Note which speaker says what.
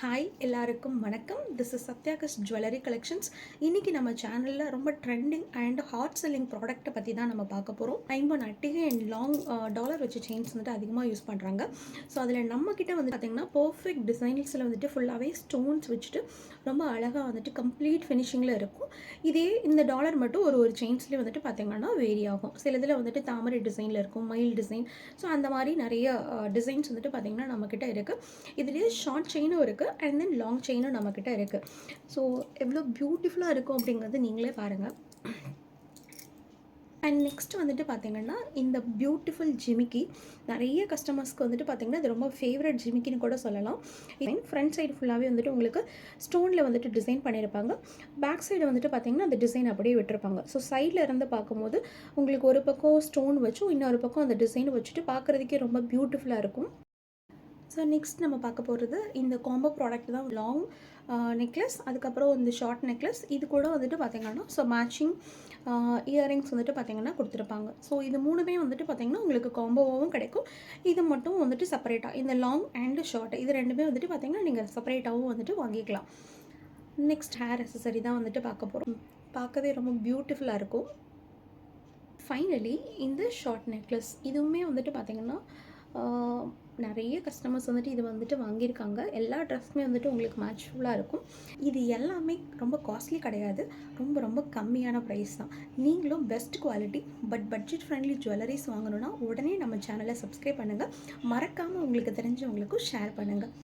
Speaker 1: Hi எல்லாருக்கும் வணக்கம். This is சத்யாகஸ் ஜுவல்லரி கலெக்ஷன்ஸ். இன்றைக்கி நம்ம சேனலில் ரொம்ப ட்ரெண்டிங் அண்ட் ஹாட் செல்லிங் ப்ராடக்ட்டை பற்றி தான் நம்ம பார்க்க போகிறோம். ஐம்பது நட்டிகை அண்ட் லாங் டாலர் வச்ச செயின்ஸ் வந்துட்டு அதிகமாக யூஸ் பண்ணுறாங்க. ஸோ அதில் நம்மக்கிட்ட வந்து பார்த்திங்கன்னா பர்ஃபெக்ட் டிசைன்ஸில் வந்துட்டு ஃபுல்லாகவே ஸ்டோன்ஸ் வச்சுட்டு ரொம்ப அழகாக வந்துட்டு கம்ப்ளீட் ஃபினிஷிங்கில் இருக்கும். இதே இந்த டாலர் மட்டும் ஒரு செயின்ஸ்லேயே வந்துட்டு பார்த்திங்கன்னா வேரி ஆகும். சில இதில் வந்துட்டு தாமரை டிசைனில் இருக்கும், மயில் டிசைன். ஸோ அந்த மாதிரி நிறைய டிசைன்ஸ் வந்துட்டு பார்த்திங்கன்னா நம்மக்கிட்ட இருக்குது. இதுலேயே ஷார்ட் செயினும் இருக்குது அண்ட் தென் லாங் செயினும் நம்மக்கிட்ட இருக்குது. ஸோ எவ்வளோ பியூட்டிஃபுல்லாக இருக்கும் அப்படிங்கிறது நீங்களே பாருங்கள். அண்ட் நெக்ஸ்ட் வந்துட்டு பார்த்திங்கன்னா இந்த பியூட்டிஃபுல் ஜிமிக்கி நிறைய கஸ்டமர்ஸ்க்கு வந்துட்டு பார்த்திங்கன்னா இது ரொம்ப ஃபேவரட் ஜிமிக்கின்னு கூட சொல்லலாம். ஃப்ரண்ட் சைடு ஃபுல்லாகவே வந்துட்டு உங்களுக்கு ஸ்டோனில் வந்துட்டு டிசைன் பண்ணியிருப்பாங்க. பேக் சைடு வந்துட்டு பார்த்திங்கன்னா அந்த டிசைன் அப்படியே விட்டுருப்பாங்க. ஸோ சைடில் இருந்து பார்க்கும்போது உங்களுக்கு ஒரு பக்கம் ஸ்டோன் வச்சும் இன்னொரு பக்கம் அந்த டிசைன் வச்சுட்டு பார்க்குறதுக்கே ரொம்ப பியூட்டிஃபுல்லாக இருக்கும். ஸோ நெக்ஸ்ட் நம்ம பார்க்க போகிறது இந்த காம்போ ப்ராடக்ட் தான். லாங் நெக்லஸ், அதுக்கப்புறம் இந்த ஷார்ட் நெக்லஸ், இது கூட வந்துட்டு பார்த்திங்கன்னா ஸோ மேட்சிங் இயரிங்ஸ் வந்துட்டு பார்த்திங்கன்னா கொடுத்துருப்பாங்க. ஸோ இது மூணுமே வந்துட்டு பார்த்திங்கன்னா உங்களுக்கு காம்போவாகவும் கிடைக்கும். இது மட்டும் வந்துட்டு செப்பரேட்டாக இந்த லாங் அண்டு ஷார்ட் இது ரெண்டுமே வந்துட்டு பார்த்திங்கன்னா நீங்கள் செப்பரேட்டாகவும் வந்துட்டு வாங்கிக்கலாம். நெக்ஸ்ட் ஹேர் அசசரி தான் வந்துட்டு பார்க்க போகிறோம். பார்க்கவே ரொம்ப பியூட்டிஃபுல்லாக இருக்கும். ஃபைனலி இந்த ஷார்ட் நெக்லஸ் இதுவுமே வந்துட்டு பார்த்திங்கன்னா நிறைய கஸ்டமர்ஸ் வந்துட்டு இது வந்துட்டு வாங்கியிருக்காங்க. எல்லா ட்ரெஸ்ஸுமே வந்துட்டு உங்களுக்கு மேட்ச்ஃபுல்லாக இருக்கும். இது எல்லாமே ரொம்ப காஸ்ட்லி கிடையாது, ரொம்ப ரொம்ப கம்மியான ப்ரைஸ் தான். நீங்களும் best quality budget friendly jewelleries வாங்கணுன்னா உடனே நம்ம சேனலை சப்ஸ்கிரைப் பண்ணுங்கள். மறக்காமல் உங்களுக்கு தெரிஞ்சவங்களுக்கும் ஷேர் பண்ணுங்கள்.